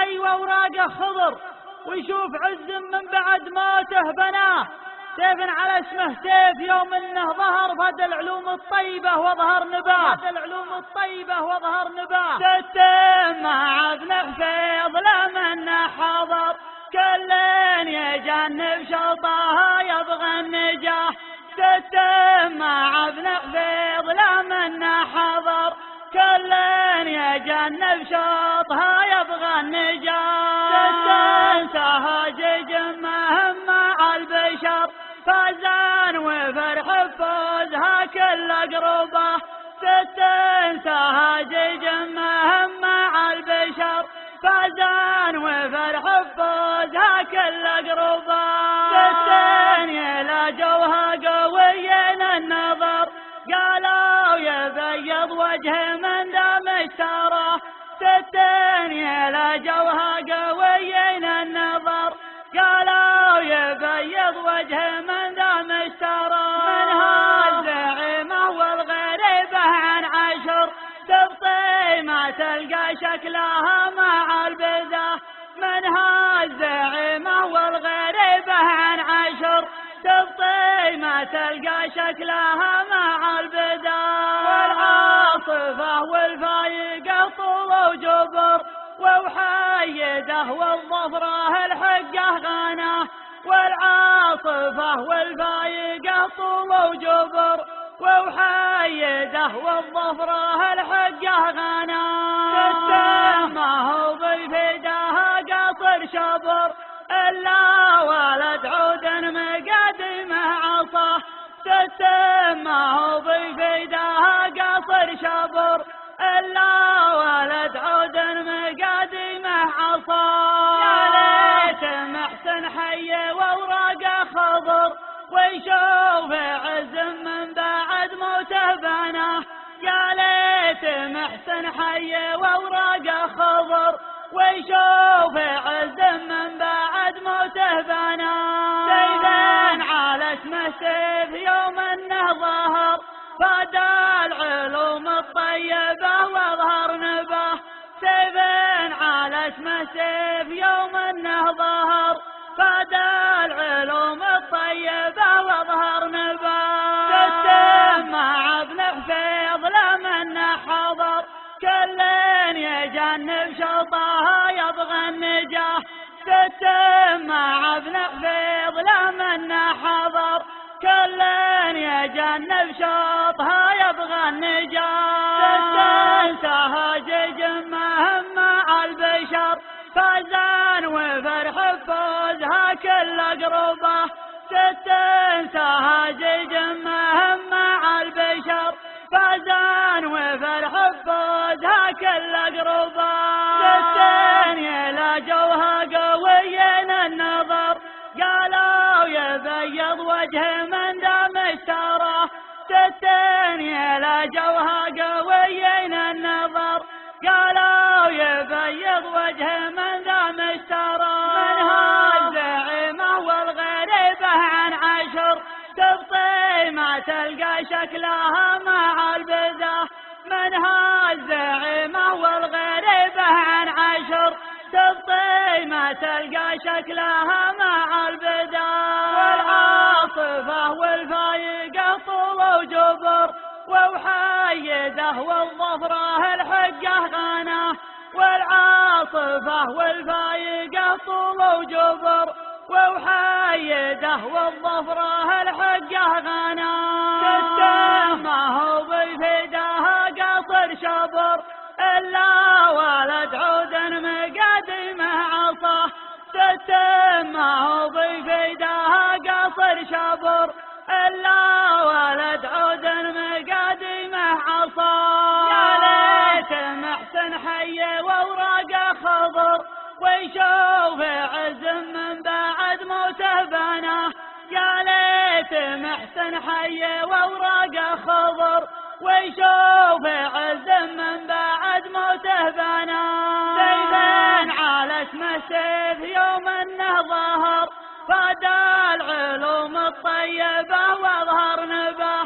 طي وأوراقه خضر، ويشوف عز من بعد موته بناه. سيف على اسمه سيف يوم انه ظهر، فاد العلوم الطيبة واظهر نباه. ستم مع ابن حفيظ لمن حضر، كل يجنب شوطها يبغى النجاه. ستم مع ابن حفيظ لمن حضر، كل يجنب شوطها يبغى النجاه. سهاجج مهم مع البشر، فازان وفرح بفوزها كل قربه. سهاجج مهم مع البشر، فازان وفرح بفوزها كل قربه. يلاجوها قويين النظر، قالوا يبيض وجه من دام اشتراه. يلاجوها قويين النظر، قالوا يبيض وجه من دام اشتراه. منها الزعيمة والغريبة عن عشر، تبطي ما تلقى شكلها مع البذاه. منها الزعيمة والغريبة عن عشر، تبطي ما تلقى شكلها مع البذاه. والعاصفة والفايقة طول وجبر، ووحيده والظفره الحقه غناه. والعاصفة والفايقة طول وجبر، ووحيده والظفره الحقه غناه. ما هو بالفداها قصر شبر، إلا ولد عود مقدمه عصاه. ما هو بالفداها قصر شبر، إلا ولد عود مقدمه عصاه. يا ليت محسن حي وأوراقه خضر، ويشوف عز من بعد موته بناه. يا ليت محسن حي وأوراقه خضر، ويشوف عز من بعد موته بناه. سيف على اسمه سيف يوم انه ظهر، فاد العلوم الطيبة واظهر نباه. سيف على اسمه سيف يوم انه ظهر، فاد العلوم الطيبة واظهر نباه. مع ابن حفيظ لمن حضر، كل يجنب شوطها يبغى النجاه. مع ابن حفيظ لمن حضر، كل يجنب شوطها يبغى النجاه. سهاجج مهم مع البشر، فازان وفرح بفوزها كل قربه. سهاجج مهم مع البشر، فازان وفرح بفوزها كل قربه. يلاجوها قويين النظر، قالوا يبيض وجه من دام اشتراه. يلاجوها قويين النظر، قالوا يبيض وجه من دام اشتراه. منها الزعيمة والغريبة عن عشر، تبطي ما تلقى شكلها مع البذاه. منها الزعيمة والغريبة عن عشر، تبطي ما تلقى شكلها مع البذاه. والعاصفة والفايقة طول وجبر، ووحيده والظفره الحقه غناه. والعاصفة والفايقة طول وجبر، ووحيده والظفره الحقه غناه. ما هو بالفداها قصر شبر، إلا ولد عود مقدمه عصاه. ما هو بالفداها قصر شبر، إلا ولد عود مقدمه عصاه. يا ليت محسن حي وأوراقه خضر، ويشوف عز من بعد موته بناه. يا ليت محسن حي وأوراقه خضر، ويشوف عز من بعد موته بناه. سيف على اسمه سيف يوم انه ظهر، فاد العلوم الطيبة واظهر نباه.